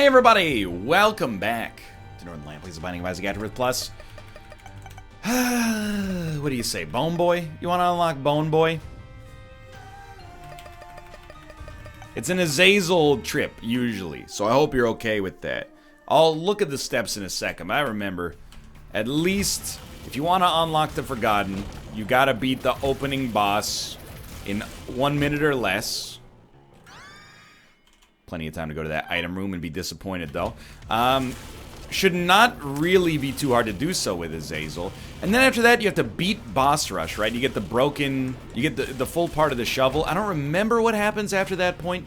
Hey everybody, welcome back to Northernlion, Please Binding of Isaac Afterbirth Plus. What do you say, Bone Boy? You want to unlock Bone Boy? It's an Azazel trip, usually, so I hope you're okay with that. I'll look at the steps in a second, but I remember, at least, if you want to unlock the Forgotten, you gotta beat the opening boss in 1 minute or less. Plenty of time to go to that item room and be disappointed, though. Should not really be too hard to do so with Azazel. And then after that, you have to beat Boss Rush, right? You get the broken... You get the full part of the shovel. I don't remember what happens after that point.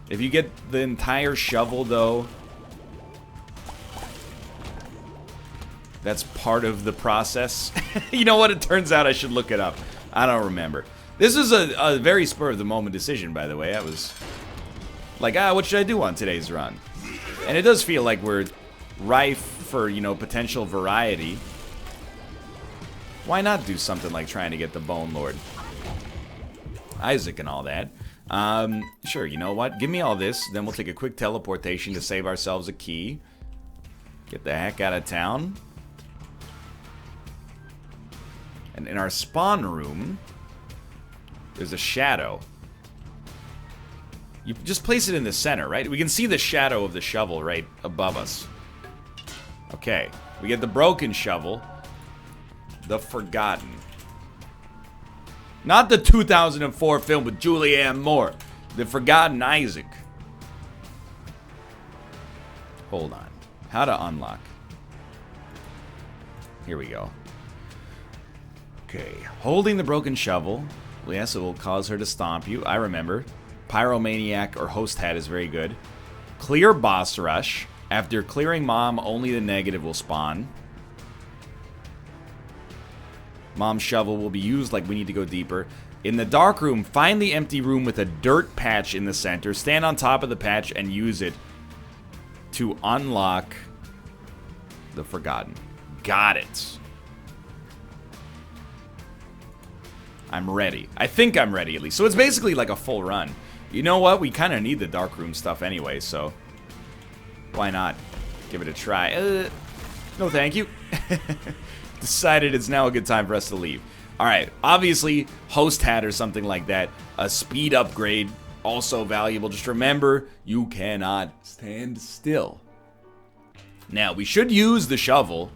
If you get the entire shovel, though... That's part of the process. You know what? It turns out I should look it up. I don't remember. This is a very spur-of-the-moment decision, by the way. I was... like, what should I do on today's run? And it does feel like we're rife for, you know, potential variety. Why not do something like trying to get the Bone Lord? Isaac and all that. Sure, you know what? Give me all this, then we'll take a quick teleportation to save ourselves a key. Get the heck out of town. And in our spawn room, there's a shadow. You just place it in the center, right? We can see the shadow of the shovel right above us. Okay. We get the broken shovel. The Forgotten. Not the 2004 film with Julianne Moore. The Forgotten Isaac. Hold on. How to unlock. Here we go. Okay. Holding the broken shovel. Yes, it will cause her to stomp you. I remember. Pyromaniac or Host Hat is very good. Clear Boss Rush. After clearing Mom, only the negative will spawn. Mom's shovel will be used like we need to go deeper. In the dark room, find the empty room with a dirt patch in the center. Stand on top of the patch and use it to unlock the Forgotten. Got it. I'm ready. I think I'm ready, at least. So it's basically like a full run. You know what? We kind of need the darkroom stuff anyway, so why not give it a try? No thank you. Decided it's now a good time for us to leave. Alright, obviously, Host Hat or something like that. A speed upgrade, also valuable. Just remember, you cannot stand still. Now, we should use the shovel.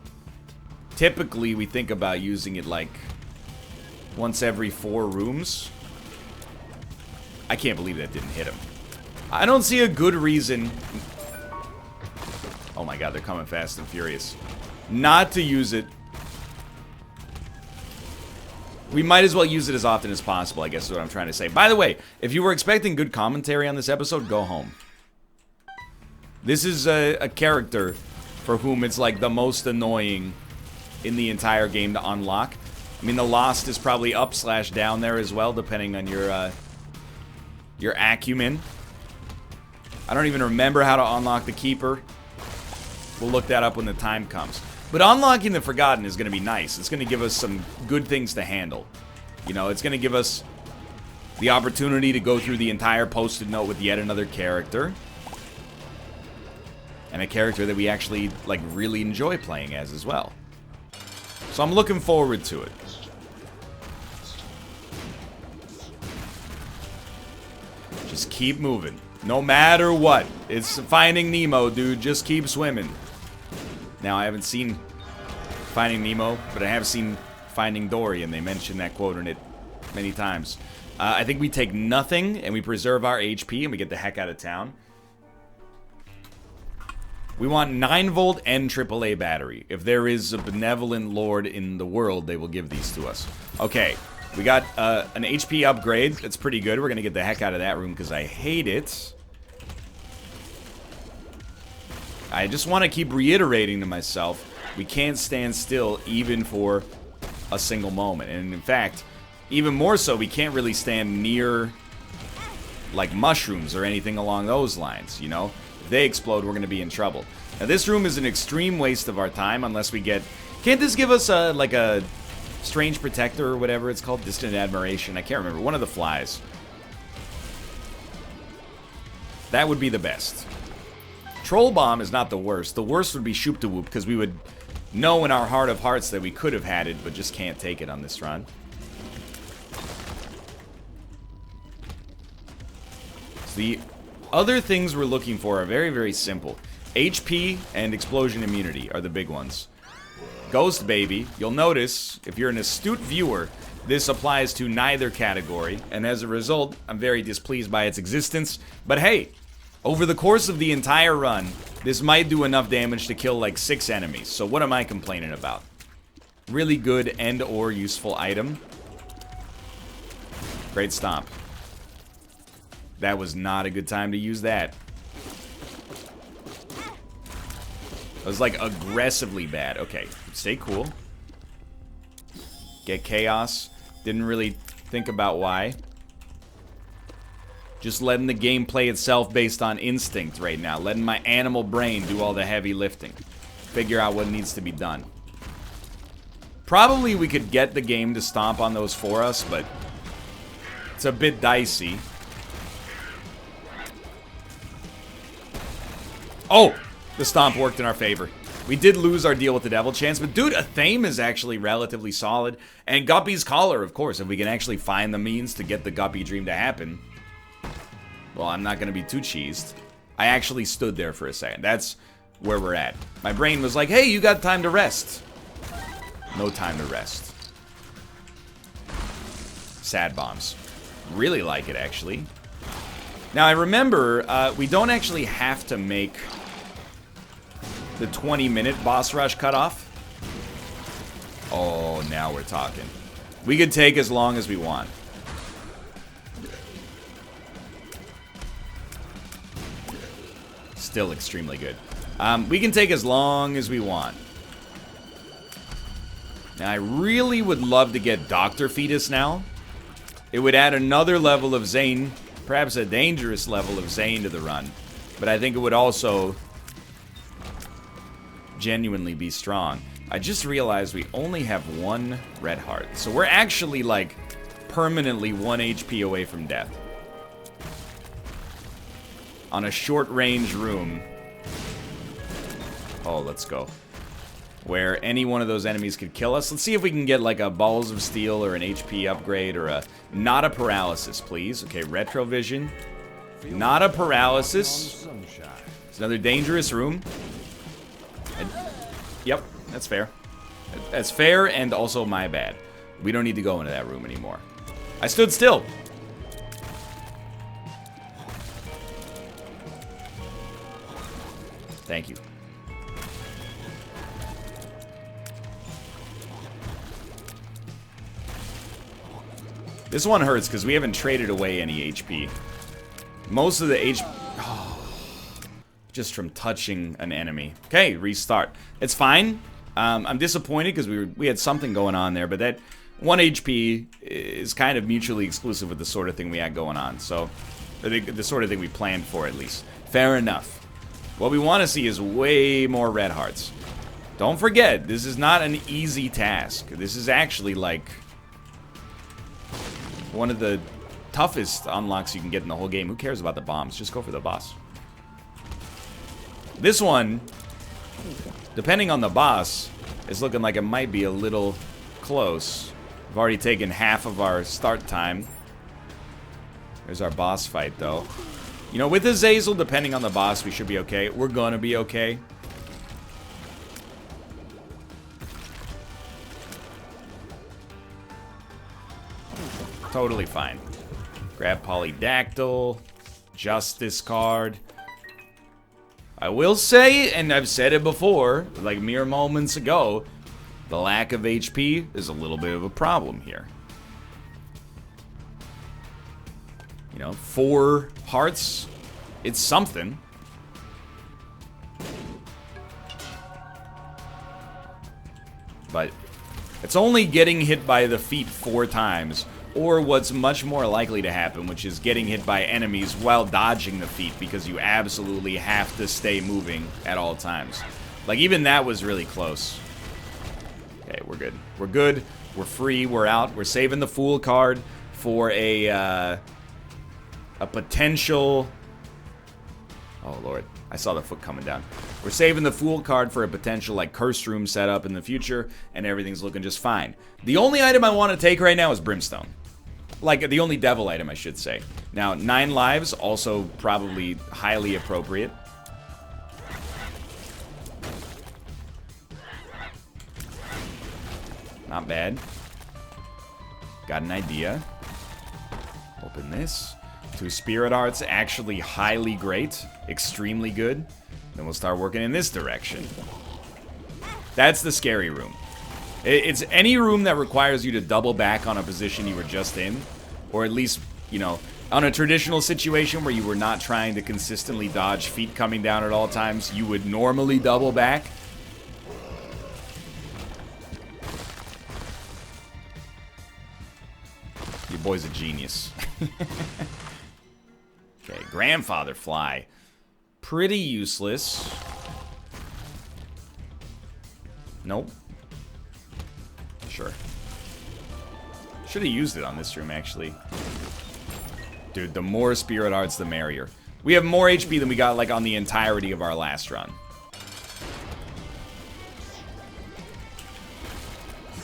Typically, we think about using it like once every 4 rooms. I can't believe that didn't hit him. I don't see a good reason... Oh my god, they're coming fast and furious. Not to use it. We might as well use it as often as possible, I guess is what I'm trying to say. By the way, if you were expecting good commentary on this episode, go home. This is a character for whom it's like the most annoying in the entire game to unlock. I mean, the Lost is probably up/down there as well, depending on your acumen. I don't even remember how to unlock the Keeper. We'll look that up when the time comes. But unlocking the Forgotten is going to be nice. It's going to give us some good things to handle. You know, it's going to give us the opportunity to go through the entire Post-it note with yet another character. And a character that we actually, like, really enjoy playing as well. So I'm looking forward to it. Just keep moving. No matter what. It's Finding Nemo, dude. Just keep swimming. Now, I haven't seen Finding Nemo, but I have seen Finding Dory, and they mention that quote in it many times. I think we take nothing, and we preserve our HP, and we get the heck out of town. We want 9-volt and AAA battery. If there is a benevolent lord in the world, they will give these to us. Okay. We got an HP upgrade. That's pretty good. We're going to get the heck out of that room because I hate it. I just want to keep reiterating to myself, we can't stand still even for a single moment. And in fact, even more so, we can't really stand near, like, mushrooms or anything along those lines, you know? If they explode, we're going to be in trouble. Now, this room is an extreme waste of our time unless we get... Can't this give us, like a... Strange Protector or whatever it's called? Distant Admiration. I can't remember. One of the flies. That would be the best. Troll Bomb is not the worst. The worst would be Shoop da Whoop, because we would know in our heart of hearts that we could have had it, but just can't take it on this run. So the other things we're looking for are very, very simple. HP and explosion immunity are the big ones. Ghost Baby, you'll notice, if you're an astute viewer, this applies to neither category, and as a result, I'm very displeased by its existence. But hey, over the course of the entire run, this might do enough damage to kill like 6 enemies, so what am I complaining about? Really good and or useful item. Great Stomp. That was not a good time to use that. It was like aggressively bad. Okay, stay cool. Get Chaos. Didn't really think about why. Just letting the game play itself based on instinct right now. Letting my animal brain do all the heavy lifting. Figure out what needs to be done. Probably we could get the game to stomp on those for us, but it's a bit dicey. Oh! The stomp worked in our favor. We did lose our deal with the Devil Chance, but dude, a Thame is actually relatively solid. And Guppy's Collar, of course, if we can actually find the means to get the Guppy Dream to happen. Well, I'm not going to be too cheesed. I actually stood there for a second. That's where we're at. My brain was like, hey, you got time to rest. No time to rest. Sad Bombs. Really like it, actually. Now, I remember, we don't actually have to make the 20-minute boss rush cutoff. Oh, now we're talking. We could take as long as we want. Still extremely good. We can take as long as we want. Now, I really would love to get Dr. Fetus now. It would add another level of Zane, perhaps a dangerous level of Zane to the run. But I think it would also genuinely be strong. I just realized we only have 1 red heart. So we're actually, like, permanently 1 HP away from death. On a short-range room. Oh, let's go. Where any one of those enemies could kill us. Let's see if we can get, like, a Balls of Steel or an HP upgrade or a... Not a Paralysis, please. Okay, Retrovision. Not a Paralysis. It's another dangerous room. Yep, that's fair. That's fair and also my bad. We don't need to go into that room anymore. I stood still. Thank you. This one hurts because we haven't traded away any HP. Most of the HP... Oh, just from touching an enemy. Okay, restart. It's fine. I'm disappointed because we had something going on there, but that 1 HP is kind of mutually exclusive with the sort of thing we had going on. So, the sort of thing we planned for, at least. Fair enough. What we want to see is way more red hearts. Don't forget, this is not an easy task. This is actually, like, one of the toughest unlocks you can get in the whole game. Who cares about the bombs? Just go for the boss. This one, depending on the boss, is looking like it might be a little close. We've already taken half of our start time. There's our boss fight, though. You know, with Azazel, depending on the boss, we should be okay. We're gonna be okay. Totally fine. Grab Polydactyl. Justice card. I will say, and I've said it before, like mere moments ago, the lack of HP is a little bit of a problem here. You know, 4 hearts, it's something. But it's only getting hit by the feet 4 times, or what's much more likely to happen, which is getting hit by enemies while dodging the feet, because you absolutely have to stay moving at all times. Like, even that was really close. Okay, we're good. We're good. We're free. We're out. We're saving the Fool card for a potential... Oh, Lord. I saw the foot coming down. We're saving the Fool card for a potential, like, Cursed Room setup in the future, and everything's looking just fine. The only item I want to take right now is Brimstone. Like, the only devil item, I should say. Now, 9 lives, also probably highly appropriate. Not bad. Got an idea. Open this. 2 Spirit Arts, actually highly great. Extremely good. Then we'll start working in this direction. That's the scary room. It's any room that requires you to double back on a position you were just in. Or at least, you know, on a traditional situation where you were not trying to consistently dodge feet coming down at all times, you would normally double back. Your boy's a genius. Okay, Grandfather Fly. Pretty useless. Nope. Sure. Should have used it on this room, actually. Dude, the more Spirit Arts, the merrier. We have more HP than we got, like, on the entirety of our last run.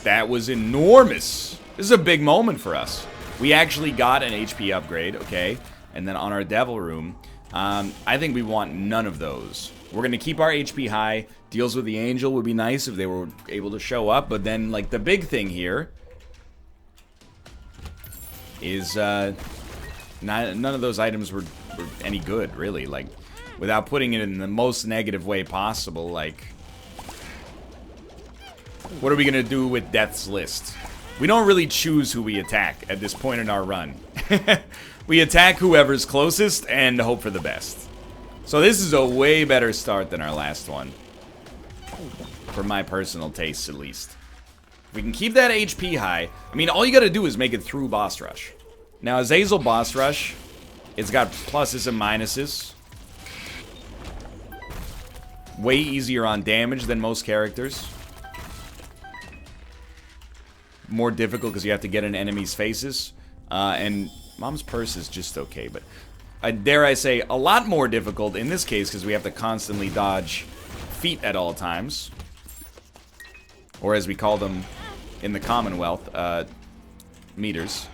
That was enormous. This is a big moment for us. We actually got an HP upgrade, okay? And then on our Devil Room, I think we want none of those. We're going to keep our HP high. Deals with the Angel would be nice if they were able to show up. But then, like, the big thing here is none of those items were any good, really. Like, without putting it in the most negative way possible, like, what are we going to do with Death's List? We don't really choose who we attack at this point in our run. We attack whoever's closest and hope for the best. So this is a way better start than our last one. For my personal tastes, at least. If we can keep that HP high, I mean, all you gotta do is make it through Boss Rush. Now, Azazel Boss Rush, it's got pluses and minuses. Way easier on damage than most characters. More difficult because you have to get in enemies' faces. And Mom's Purse is just okay, but dare I say, a lot more difficult in this case because we have to constantly dodge feet at all times. Or as we call them in the Commonwealth, meters.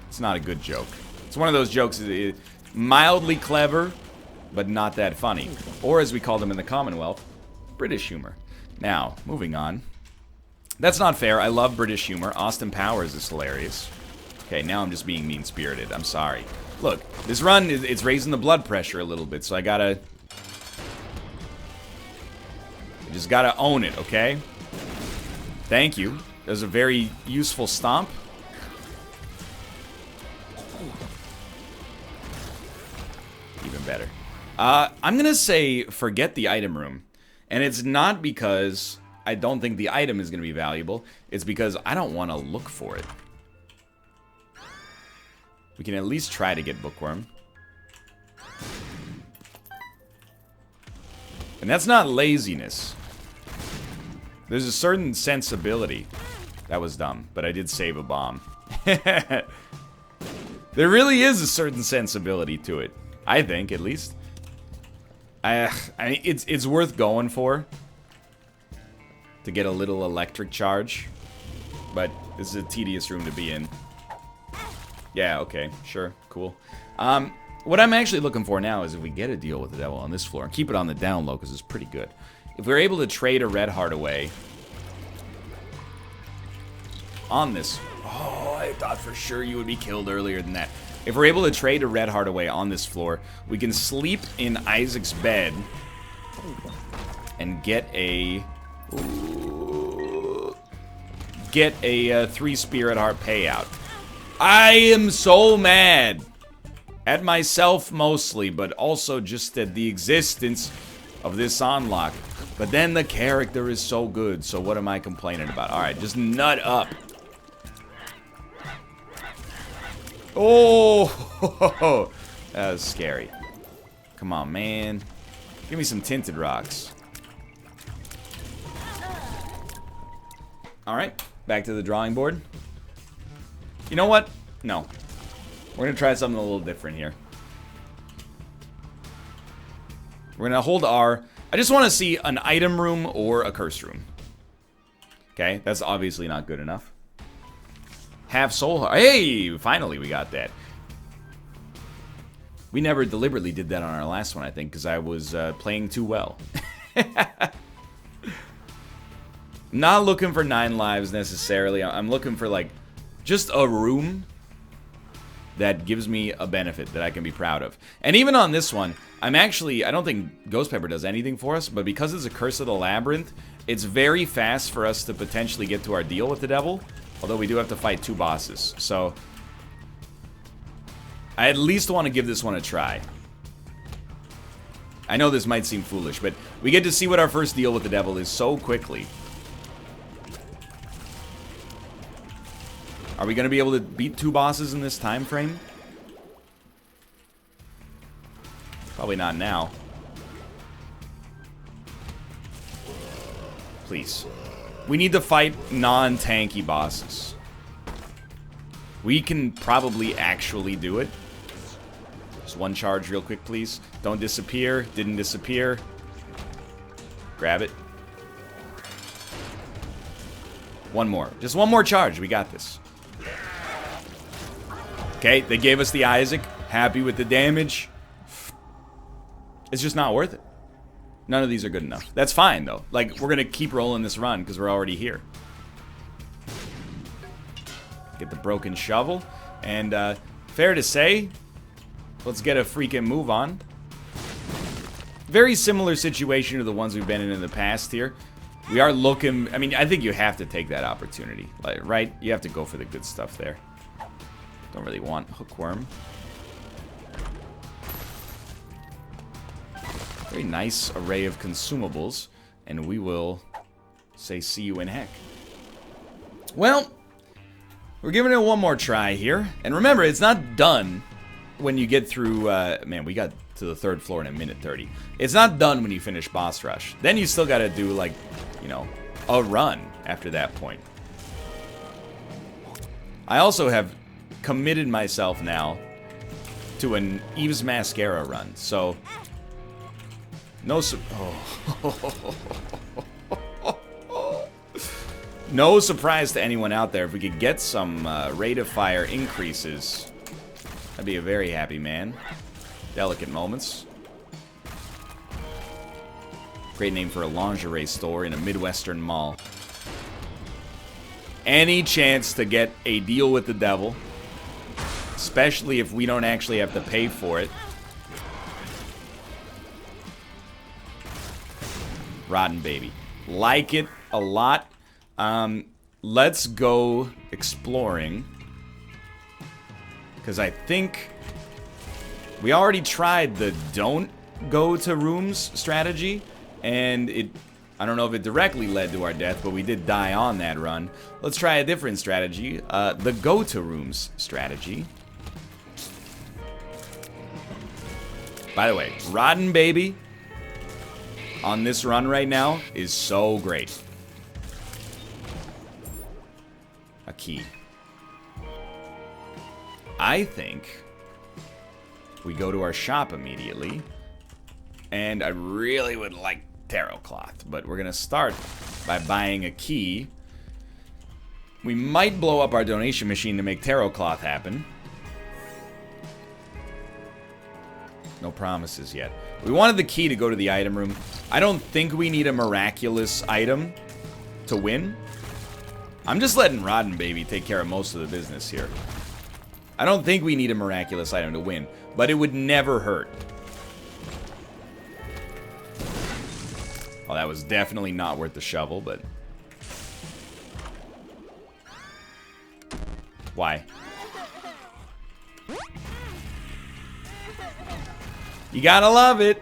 It's not a good joke. It's one of those jokes that is mildly clever, but not that funny. Or as we call them in the Commonwealth, British humor. Now, moving on. That's not fair. I love British humor. Austin Powers is hilarious. Okay, now I'm just being mean-spirited. I'm sorry. Look, this run, it's raising the blood pressure a little bit, so I just gotta own it, okay? Thank you. That was a very useful stomp. Even better. I'm gonna say forget the item room. And it's not because I don't think the item is going to be valuable. It's because I don't want to look for it. We can at least try to get Bookworm. And that's not laziness. There's a certain sensibility. That was dumb, but I did save a bomb. There really is a certain sensibility to it. I think, at least. I mean, it's worth going for. To get a little electric charge. But this is a tedious room to be in. Yeah, okay, sure, cool. What I'm actually looking for now is if we get a deal with the devil on this floor and keep it on the down low because it's pretty good. If we're able to trade a red heart away on this. Oh, I thought for sure you would be killed earlier than that. If we're able to trade a red heart away on this floor, we can sleep in Isaac's bed and get a 3 Spirit Heart payout. I am so mad at myself mostly, but also just at the existence of this unlock. But then the character is so good, so what am I complaining about? Alright, just nut up. Oh, that was scary. Come on, man. Give me some tinted rocks. Alright, back to the drawing board. You know what? No. We're going to try something a little different here. We're going to hold R. I just want to see an item room or a curse room. Okay, that's obviously not good enough. Have soul heart. Hey, finally we got that. We never deliberately did that on our last one, I think, because I was playing too well. Not looking for 9 lives necessarily. I'm looking for, like, just a room that gives me a benefit that I can be proud of. And even on this one, I don't think Ghost Pepper does anything for us, but because it's a Curse of the Labyrinth, it's very fast for us to potentially get to our deal with the devil, although we do have to fight 2 bosses. So I at least want to give this one a try. I know this might seem foolish, but we get to see what our first deal with the devil is so quickly. Are we going to be able to beat 2 bosses in this time frame? Probably not now. Please. We need to fight non-tanky bosses. We can probably actually do it. Just 1 charge real quick, please. Don't disappear. Didn't disappear. Grab it. 1 more. Just 1 more charge. We got this. Okay, they gave us the Isaac. Happy with the damage. It's just not worth it. None of these are good enough. That's fine, though. Like, we're going to keep rolling this run because we're already here. Get the broken shovel. And, fair to say, let's get a freaking move on. Very similar situation to the ones we've been in the past here. We are looking... I mean, I think you have to take that opportunity. Like, right? You have to go for the good stuff there. Don't really want hookworm. Very nice array of consumables. And we will say see you in heck. Well, we're giving it 1 more try here. And remember, it's not done when you get through... man, we got to the 3rd floor in 1:30. It's not done when you finish boss rush. Then you still got to do, like, you know, a run after that point. I also have committed myself now to an Eve's Mascara run, so no no surprise to anyone out there. If we could get some rate of fire increases, I'd be a very happy man. Delicate moments. Great name for a lingerie store in a Midwestern mall. Any chance to get a deal with the devil, especially if we don't actually have to pay for it. Rotten baby. Like it a lot. Let's go exploring. Because I think we already tried the don't go to rooms strategy. And it... I don't know if it directly led to our death, but we did die on that run. Let's try a different strategy. The go-to-rooms strategy. By the way, Rotten Baby on this run right now is so great. A key. I think we go to our shop immediately. And I really would like tarot cloth, but we're gonna start by buying a key. We might blow up our donation machine to make tarot cloth happen. No promises yet. We wanted the key to go to the item room. I don't think we need a miraculous item to win. I'm just letting Rotten Baby take care of most of the business here. I don't think we need a miraculous item to win, but it would never hurt. Well, that was definitely not worth the shovel, but... Why? You gotta love it!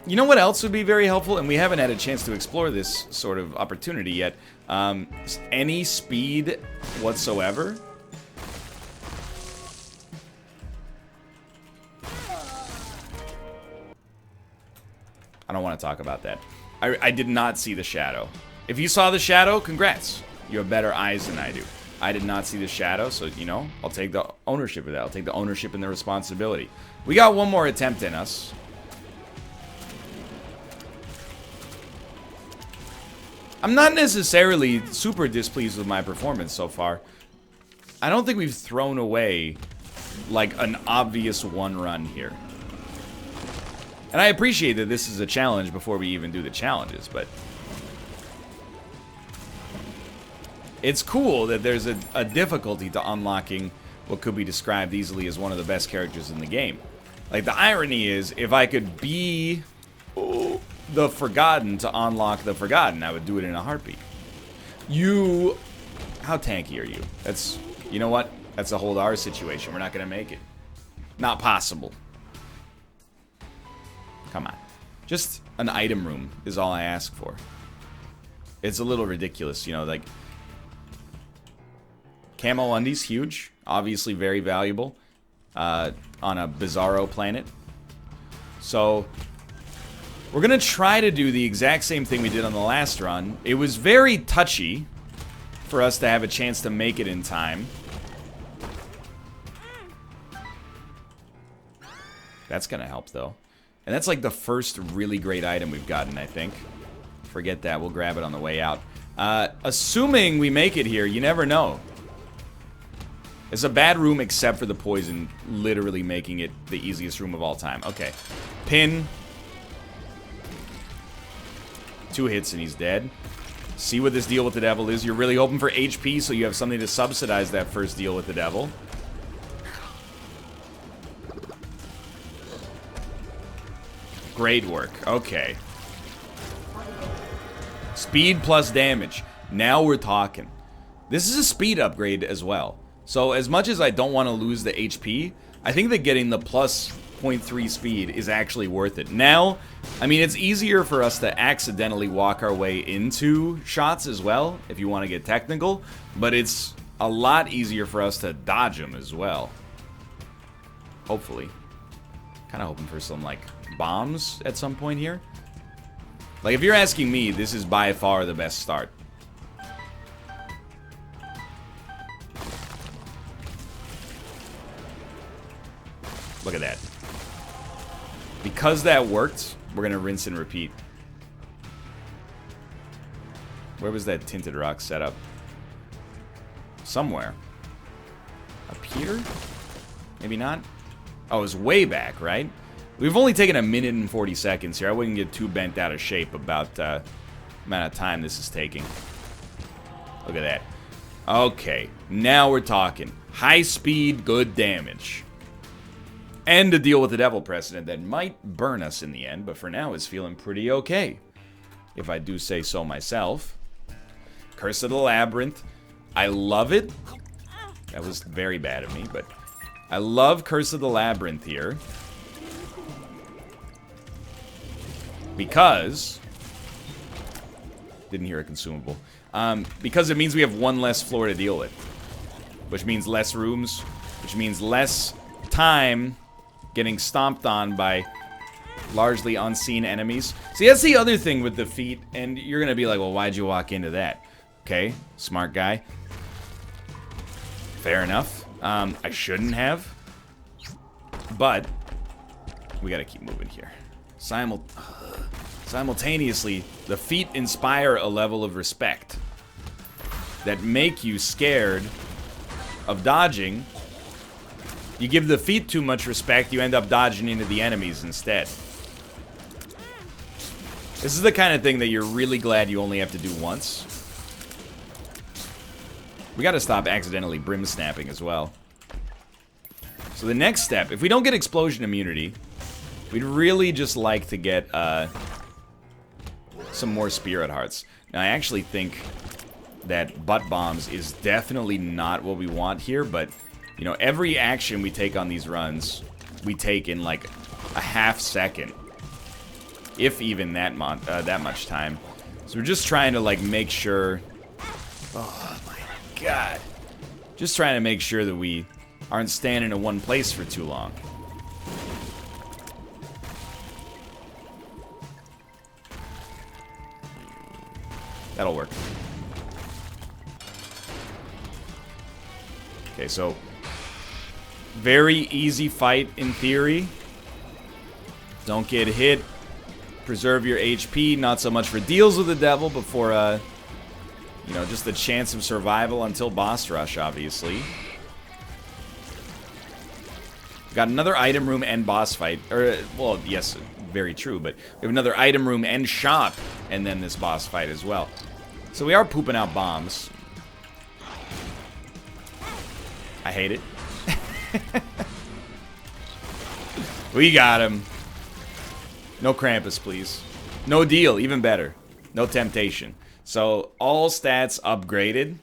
You know what else would be very helpful? And we haven't had a chance to explore this sort of opportunity yet. Any speed whatsoever. I don't want to talk about that. I did not see the shadow. If you saw the shadow, congrats. You have better eyes than I do. I did not see the shadow, so, you know, I'll take the ownership of that. I'll take the ownership and the responsibility. We got one more attempt in us. I'm not necessarily super displeased with my performance so far. I don't think we've thrown away, like, an obvious one run here. And I appreciate that this is a challenge before we even do the challenges, but... it's cool that there's a difficulty to unlocking what could be described easily as one of the best characters in the game. Like, the irony is, if I could be the Forgotten to unlock the Forgotten, I would do it in a heartbeat. You... how tanky are you? That's... you know what? That's a hold R situation. We're not going to make it. Not possible. Come on. Just an item room is all I ask for. It's a little ridiculous, you know, like... camo undies, huge. Obviously very valuable. On a Bizarro planet. So... we're going to try to do the exact same thing we did on the last run. It was very touchy for us to have a chance to make it in time. That's going to help, though. And that's like the first really great item we've gotten, I think. Forget that. We'll grab it on the way out. Assuming we make it here, you never know. It's a bad room except for the poison literally making it the easiest room of all time. Okay. Pin. 2 hits and he's dead. See what this deal with the devil is. You're really hoping for HP so you have something to subsidize that first deal with the devil. Great work. Okay. Speed plus damage. Now we're talking. This is a speed upgrade as well. So as much as I don't want to lose the HP, I think that getting the plus 0.3 speed is actually worth it. Now, I mean, it's easier for us to accidentally walk our way into shots as well, if you want to get technical, but it's a lot easier for us to dodge them as well. Hopefully. Kind of hoping for some, like, bombs at some point here. Like, if you're asking me, this is by far the best start. Look at that. Because that worked, we're going to rinse and repeat. Where was that tinted rock set up? Somewhere. Up here? Maybe not? Oh, it was way back, right? We've only taken 1 minute and 40 seconds here. I wouldn't get too bent out of shape about the amount of time this is taking. Look at that. Okay, now we're talking. High speed, good damage. And a deal with the devil precedent that might burn us in the end, but for now is feeling pretty okay. If I do say so myself. Curse of the Labyrinth. I love it. That was very bad of me, but I love Curse of the Labyrinth here. Because... didn't hear a consumable. Because it means we have 1 less floor to deal with. Which means less rooms. Which means less time getting stomped on by largely unseen enemies. See, that's the other thing with the feet, and you're gonna be like, well, why'd you walk into that? Okay, smart guy. Fair enough. I shouldn't have. But we gotta keep moving here. Simultaneously, the feet inspire a level of respect that make you scared of dodging. You give the feet too much respect, you end up dodging into the enemies instead. This is the kind of thing that you're really glad you only have to do once. We gotta stop accidentally brim snapping as well. So the next step, if we don't get explosion immunity, we'd really just like to get some more spirit hearts. Now I actually think that butt bombs is definitely not what we want here, but you know, every action we take on these runs, we take in like a half second. If even that much time. So we're just trying to like make sure... oh my god. Just trying to make sure that we aren't standing in one place for too long. That'll work. Okay, so very easy fight in theory. Don't get hit. Preserve your HP. Not so much for deals with the devil, but for, you know, just the chance of survival until boss rush, obviously. Got another item room and boss fight. Or, well, yes, very true, but we have another item room and shop, and then this boss fight as well. So we are pooping out bombs. I hate it. We got him. No Krampus, please. No deal, even better. No temptation. So, all stats upgraded.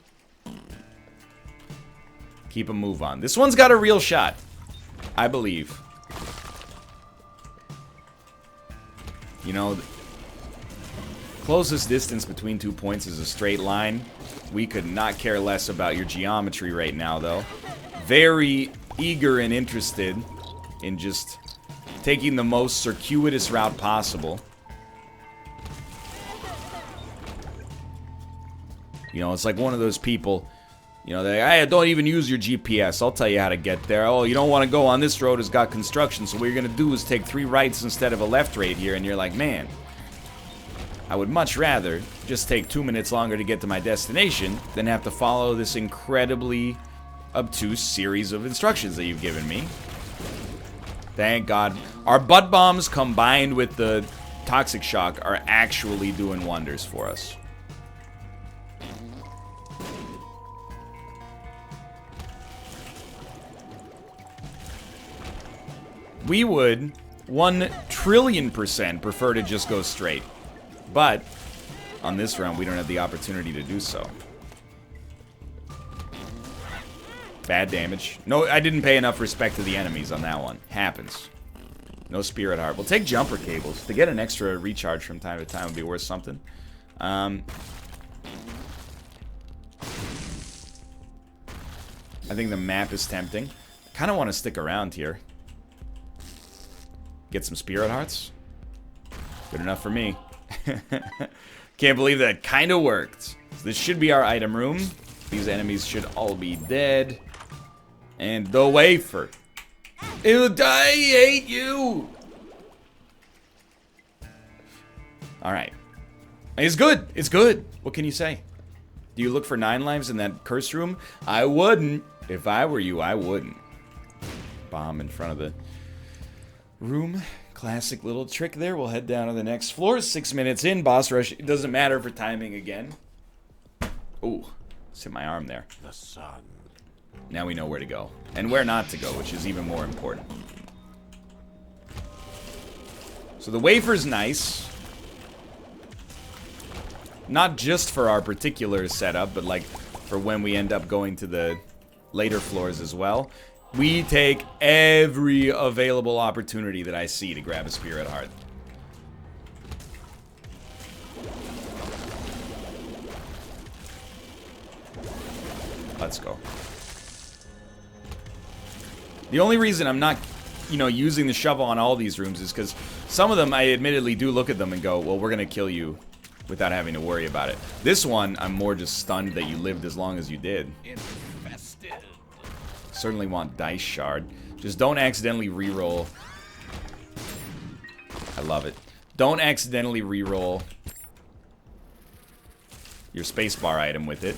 Keep a move on. This one's got a real shot, I believe. You know, closest distance between 2 points is a straight line. We could not care less about your geometry right now, though. Very eager and interested in just taking the most circuitous route possible. You know, it's like one of those people, you know, they, hey, don't even use your GPS. I'll tell you how to get there. Oh, you don't want to go on this road, it's got construction, so what you're going to do is take 3 rights instead of a left right here, and you're like, man, I would much rather just take 2 minutes longer to get to my destination than have to follow this incredibly obtuse series of instructions that you've given me. Thank God. Our butt bombs combined with the toxic shock are actually doing wonders for us. We would 1,000,000,000% prefer to just go straight. But on this round, we don't have the opportunity to do so. Bad damage. No, I didn't pay enough respect to the enemies on that one. Happens. No Spirit Heart. We'll take jumper cables. To get an extra recharge from time to time would be worth something. I think the map is tempting. I kind of want to stick around here. Get some Spirit Hearts. Good enough for me. Can't believe that kind of worked. So this should be our item room. These enemies should all be dead. And the wafer. I hate you. Alright. It's good. It's good. What can you say? Do you look for 9 lives in that curse room? I wouldn't. If I were you, I wouldn't. Bomb in front of the room. Classic little trick there. We'll head down to the next floor. 6 minutes in. Boss rush. It doesn't matter for timing again. Ooh. Just hit my arm there. The sun. Now we know where to go. And where not to go, which is even more important. So the wafer's nice. Not just for our particular setup, but like for when we end up going to the later floors as well. We take every available opportunity that I see to grab a Spirit Heart. Let's go. The only reason I'm not, you know, using the shovel on all these rooms is because some of them I admittedly do look at them and go, well, we're going to kill you without having to worry about it. This one, I'm more just stunned that you lived as long as you did. Infested. Certainly want Dice Shard. Just don't accidentally reroll. I love it. Don't accidentally reroll your spacebar item with it.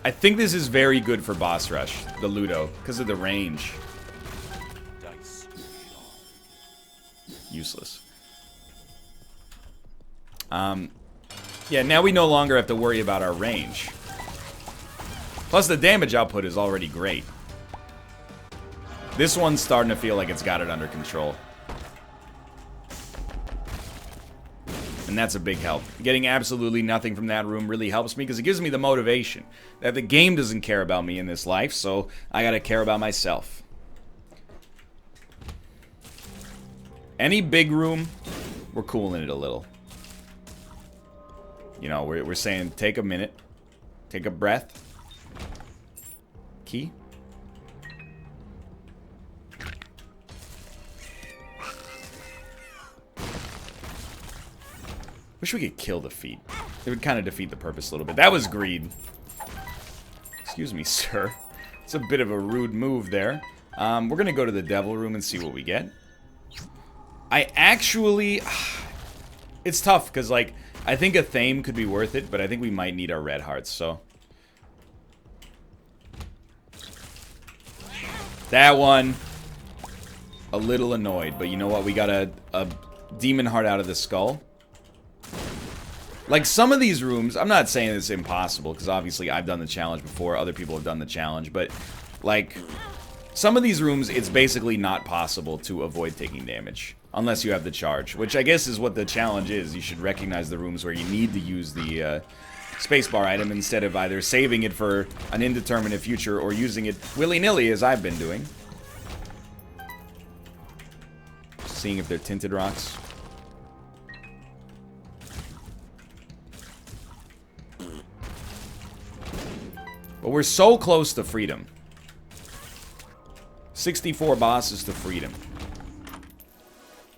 I think this is very good for boss rush, the Ludo, because of the range. Dice. Useless. Yeah, now we no longer have to worry about our range. Plus, the damage output is already great. This one's starting to feel like it's got it under control. And that's a big help. Getting absolutely nothing from that room really helps me because it gives me the motivation that the game doesn't care about me in this life, so I gotta care about myself. Any big room, we're cooling it a little. You know, we're saying take a minute, take a breath. Key. Wish we could kill the feet. It would kind of defeat the purpose a little bit. That was greed. Excuse me, sir. It's a bit of a rude move there. We're gonna go to the devil room and see what we get. I actually... It's tough, because, like, I think a Thame could be worth it, but I think we might need our red hearts, so... That one... A little annoyed, but you know what? We got a demon heart out of the skull. Like, some of these rooms... I'm not saying it's impossible, because obviously I've done the challenge before, other people have done the challenge, but, like... Some of these rooms, it's basically not possible to avoid taking damage. Unless you have the charge. Which I guess is what the challenge is. You should recognize the rooms where you need to use the spacebar item instead of either saving it for an indeterminate future or using it willy-nilly as I've been doing. Seeing if they're tinted rocks. But we're so close to freedom. 64 bosses to freedom.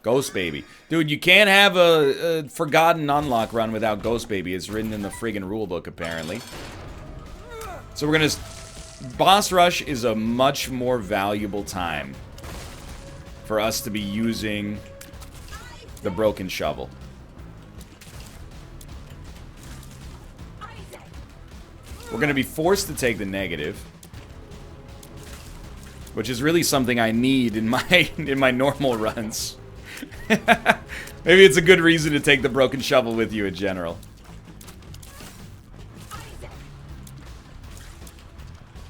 Ghost Baby. Dude, you can't have a forgotten unlock run without Ghost Baby. It's written in the friggin' rulebook, apparently. So we're gonna... Boss Rush is a much more valuable time for us to be using the broken shovel. We're gonna be forced to take the negative. Which is really something I need in my normal runs. Maybe it's a good reason to take the broken shovel with you in general.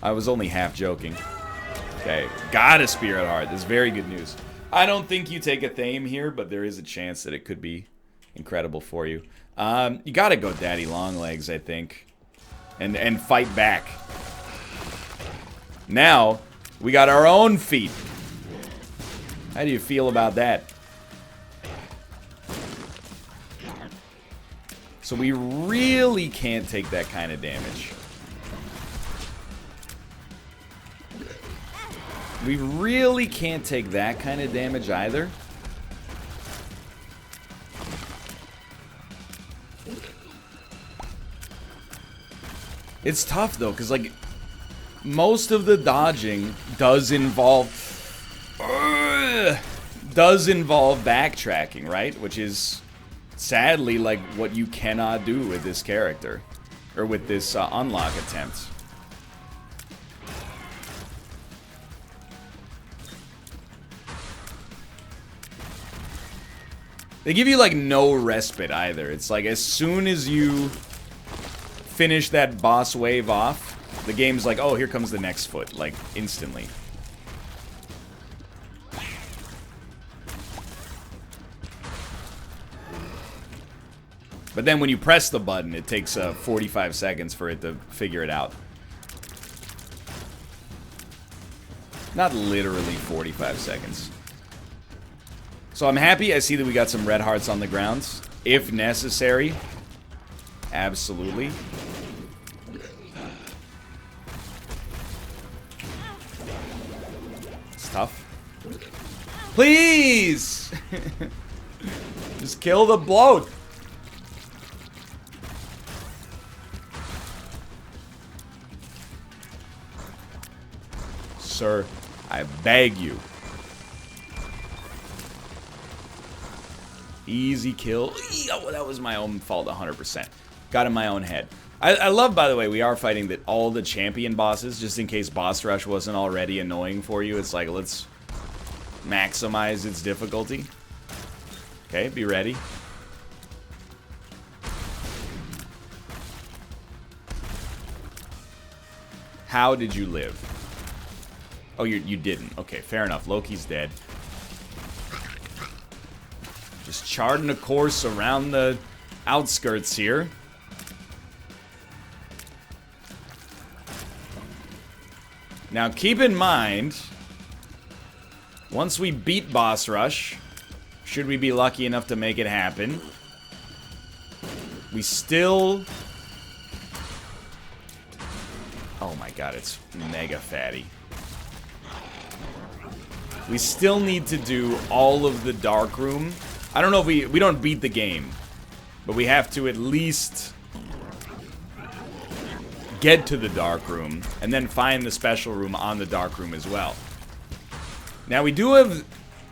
I was only half joking. Okay, got a spirit heart. That's very good news. I don't think you take a Thame here, but there is a chance that it could be incredible for you. You gotta go Daddy Longlegs, I think. And fight back. Now... We got our own feet. How do you feel about that? So we really can't take that kind of damage. We really can't take that kind of damage either. It's tough though, because like... Most of the dodging does involve backtracking, right? Which is sadly like what you cannot do with this character or with this unlock attempt. They give you like no respite either. It's like as soon as you finish that boss wave off, the game's like, oh, here comes the next foot, like, instantly. But then when you press the button, it takes 45 seconds for it to figure it out. Not literally 45 seconds. So I'm happy. I see that we got some red hearts on the ground. If necessary. Absolutely. Tough. Please! Just kill the bloat. Sir, I beg you. Easy kill. Oh, that was my own fault 100%. Got in my own head. I love, by the way, we are fighting that all the champion bosses, just in case Boss Rush wasn't already annoying for you. It's like, let's maximize its difficulty. Okay, be ready. How did you live? Oh, you didn't. Okay, fair enough. Loki's dead. Just charting a course around the outskirts here. Now, keep in mind, once we beat Boss Rush, should we be lucky enough to make it happen, we still... Oh my god, it's mega fatty. We still need to do all of the Dark Room. I don't know if we don't beat the game, but we have to at least get to the dark room, and then find the special room on the dark room as well. Now, we do have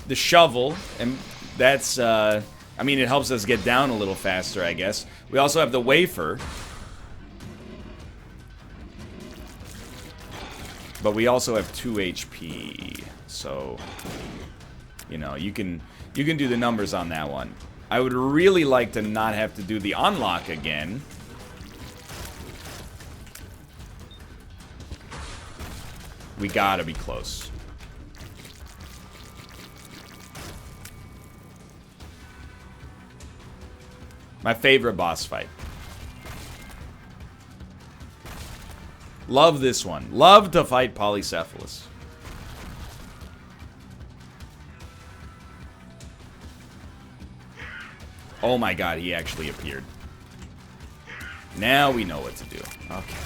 the shovel, and that's, I mean, it helps us get down a little faster, I guess. We also have the wafer. But we also have 2 HP, so, you know, you can do the numbers on that one. I would really like to not have to do the unlock again. We gotta be close. My favorite boss fight. Love this one. Love to fight Polycephalus. Oh my god, he actually appeared. Now we know what to do. Okay.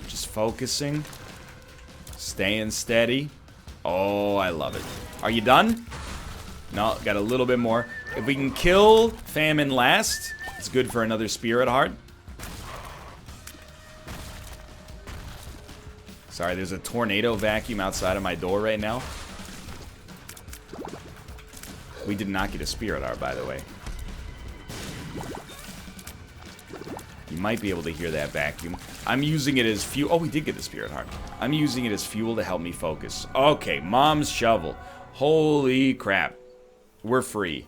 Just focusing. Staying steady. Oh, I love it. Are you done? No, got a little bit more. If we can kill Famine last, it's good for another Spirit Heart. Sorry, there's a tornado vacuum outside of my door right now. We did not get a Spirit Heart, by the way. You might be able to hear that vacuum. I'm using it as fuel. Oh, we did get the Spirit Heart. I'm using it as fuel to help me focus. Okay, Mom's shovel. Holy crap. We're free.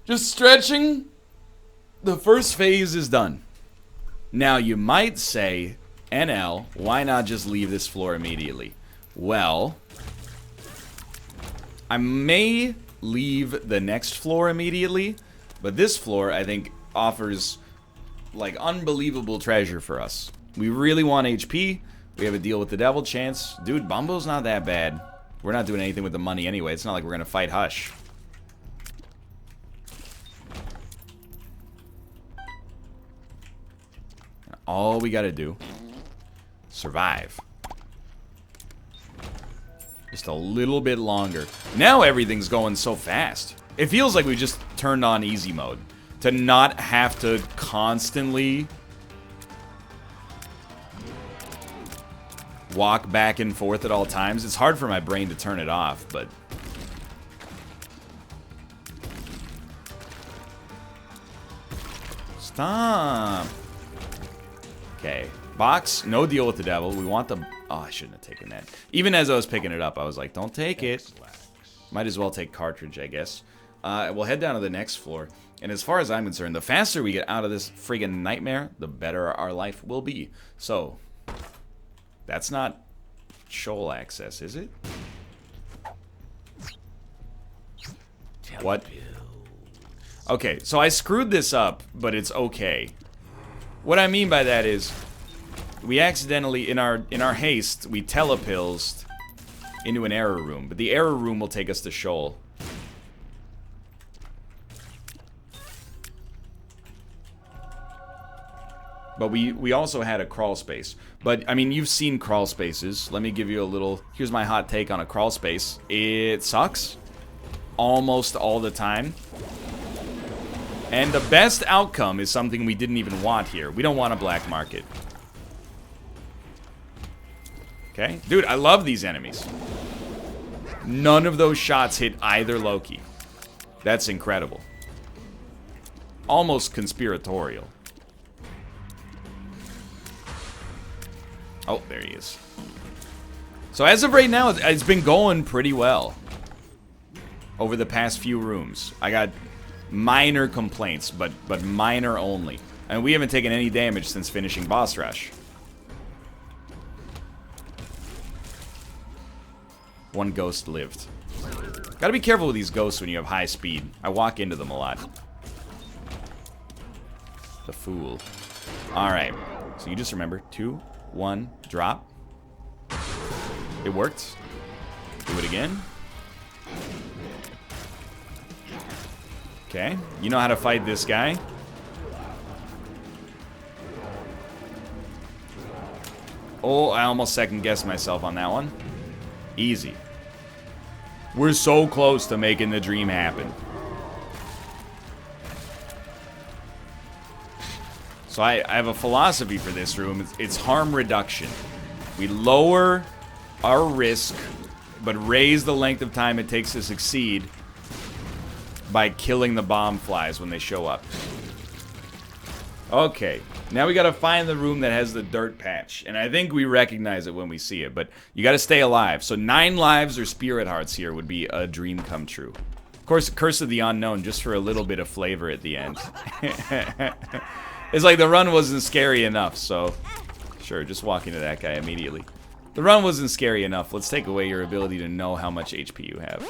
Just stretching. The first phase is done. Now, you might say, NL, why not just leave this floor immediately? Well, I may leave the next floor immediately, but this floor, I think, offers, like, unbelievable treasure for us. We really want HP. We have a deal with the devil chance. Dude, Bumbo's not that bad. We're not doing anything with the money anyway. It's not like we're gonna fight Hush. And all we gotta do, survive. Just a little bit longer. Now everything's going so fast. It feels like we just turned on easy mode. To not have to constantly walk back and forth at all times. It's hard for my brain to turn it off, but... Stop! Okay. Box, no deal with the devil. We want the... Oh, I shouldn't have taken that. Even as I was picking it up, I was like, don't take it. Might as well take cartridge, I guess. We'll head down to the next floor. And as far as I'm concerned, the faster we get out of this friggin' nightmare, the better our life will be. So... That's not shoal access, is it? What? Okay, so I screwed this up, but it's okay. What I mean by that is, we accidentally, in our haste, we telepilsed into an error room. But the error room will take us to shoal. But we also had a crawl space. But, I mean, you've seen crawl spaces. Let me give you a little... Here's my hot take on a crawl space. It sucks. Almost all the time. And the best outcome is something we didn't even want here. We don't want a black market. Okay? Dude, I love these enemies. None of those shots hit either Loki. That's incredible. Almost conspiratorial. Oh, there he is. So as of right now, it's been going pretty well. Over the past few rooms. I got minor complaints, but minor only. And we haven't taken any damage since finishing boss rush. One ghost lived. Gotta be careful with these ghosts when you have high speed. I walk into them a lot. The fool. Alright. So you just remember, 2, 1, drop. It worked. Do it again. Okay. You know how to fight this guy. Oh, I almost second-guessed myself on that one. Easy. We're so close to making the dream happen. So I have a philosophy for this room. It's harm reduction. We lower our risk, but raise the length of time it takes to succeed by killing the bomb flies when they show up. Okay, now we gotta find the room that has the dirt patch. And I think we recognize it when we see it, but you gotta stay alive. So 9 lives or spirit hearts here would be a dream come true. Of course, Curse of the Unknown, just for a little bit of flavor at the end. It's like the run wasn't scary enough, so... Sure, just walk into that guy immediately. The run wasn't scary enough. Let's take away your ability to know how much HP you have.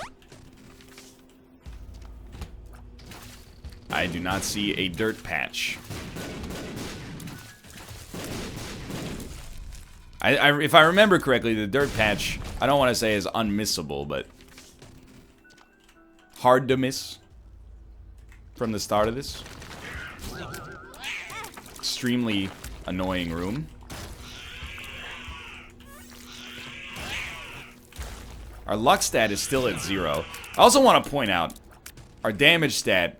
I do not see a dirt patch. If I remember correctly, the dirt patch, I don't want to say is unmissable, but hard to miss from the start of this. Extremely annoying room. Our luck stat is still at 0. I also want to point out, our damage stat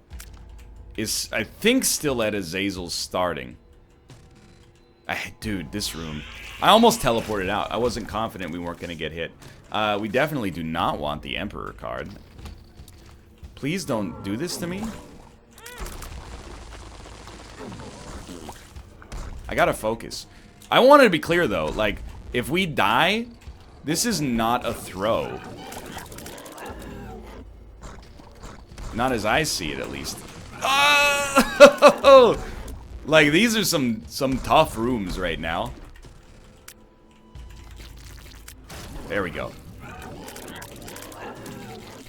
is, I think, still at Azazel's starting. Dude, this room. I almost teleported out. I wasn't confident we weren't going to get hit. We definitely do not want the Emperor card. Please don't do this to me. I gotta focus. I wanted to be clear, though. Like, if we die, this is not a throw. Not as I see it, at least. Oh! Like, these are some tough rooms right now. There we go.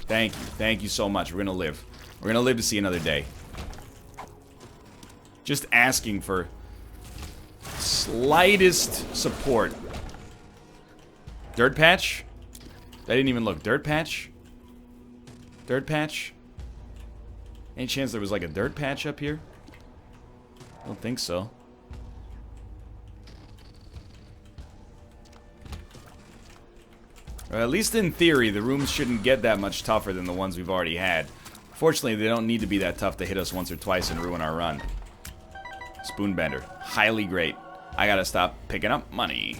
Thank you. Thank you so much. We're gonna live. We're gonna live to see another day. Just asking for slightest support. Dirt patch? I didn't even look. Dirt patch? Dirt patch? Any chance there was like a dirt patch up here? I don't think so. Or at least in theory, the rooms shouldn't get that much tougher than the ones we've already had. Fortunately, they don't need to be that tough to hit us once or twice and ruin our run. Spoonbender. Highly great. I gotta stop picking up money.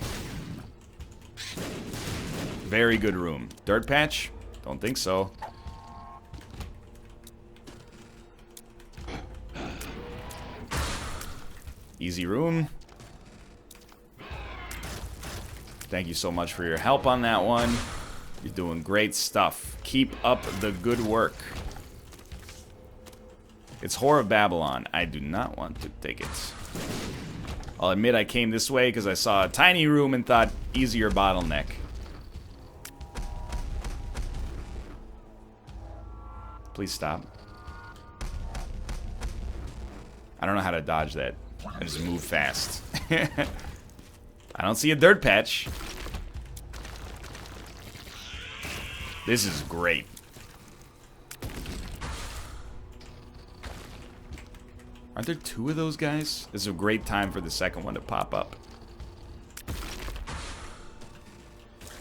Very good room. Dirt patch? Don't think so. Easy room. Thank you so much for your help on that one. You're doing great stuff. Keep up the good work. It's Whore of Babylon. I do not want to take it. I'll admit I came this way because I saw a tiny room and thought, easier bottleneck. Please stop. I don't know how to dodge that. I just move fast. I don't see a dirt patch. This is great. Aren't there 2 of those guys? This is a great time for the second one to pop up.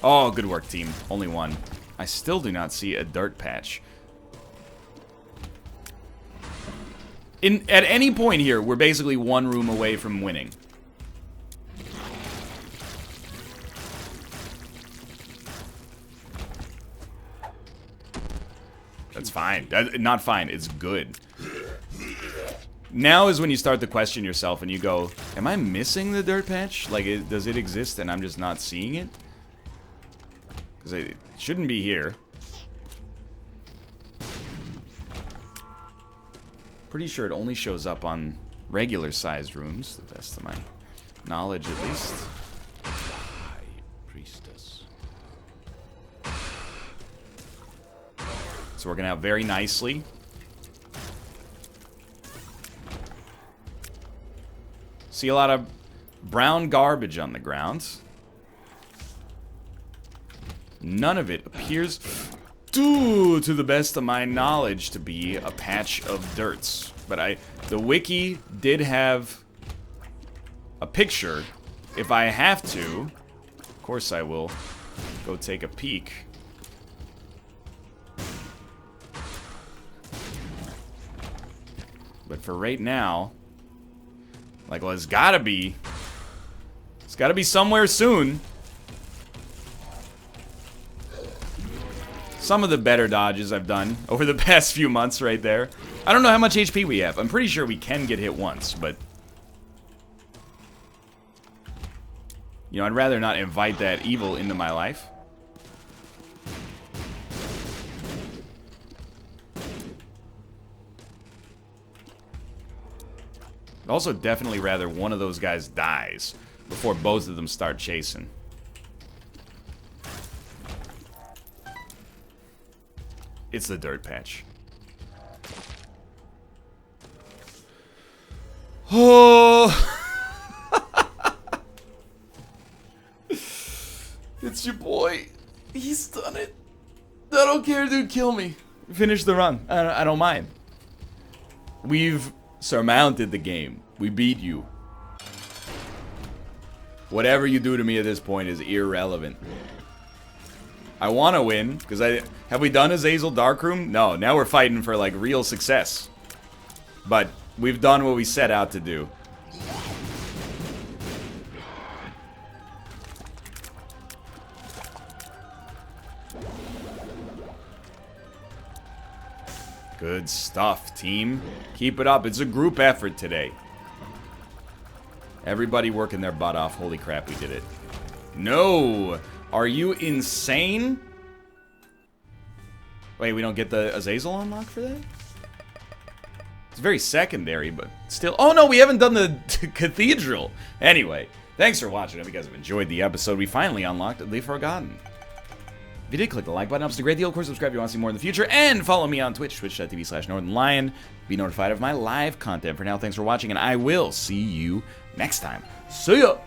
Oh, good work, team. Only 1. I still do not see a dirt patch. At any point here, we're basically 1 room away from winning. That's fine. Not fine. It's good. Now is when you start to question yourself and you go, am I missing the dirt patch? Like, does it exist and I'm just not seeing it? Because it shouldn't be here. Pretty sure it only shows up on regular-sized rooms, to the best of my knowledge, at least. High priestess. It's working out very nicely. See a lot of brown garbage on the ground. None of it appears, to the best of my knowledge, to be a patch of dirts. But the wiki did have a picture if I have to, of course I will go take a peek. But for right now, like, well, it's gotta be somewhere soon. Some of the better dodges I've done over the past few months right there. I don't know how much HP we have. I'm pretty sure we can get hit once, but... You know, I'd rather not invite that evil into my life. I'd also definitely rather one of those guys dies before both of them start chasing. It's the dirt patch. Oh! It's your boy. He's done it. I don't care, dude. Kill me. Finish the run. I don't mind. We've surmounted the game. We beat you. Whatever you do to me at this point is irrelevant. I want to win, because have we done Azazel Darkroom? No, now we're fighting for, like, real success. But we've done what we set out to do. Good stuff, team. Keep it up. It's a group effort today. Everybody working their butt off. Holy crap, we did it. No! Are you insane? Wait, we don't get the Azazel unlock for that? It's very secondary, but still... Oh no, we haven't done the Cathedral! Anyway, thanks for watching. I hope you guys have enjoyed the episode. We finally unlocked the Forgotten. If you did, click the like button. It helps a great deal. Of course, subscribe if you want to see more in the future. And follow me on Twitch, twitch.tv/Northernlion. Be notified of my live content. For now, thanks for watching, and I will see you next time. See ya!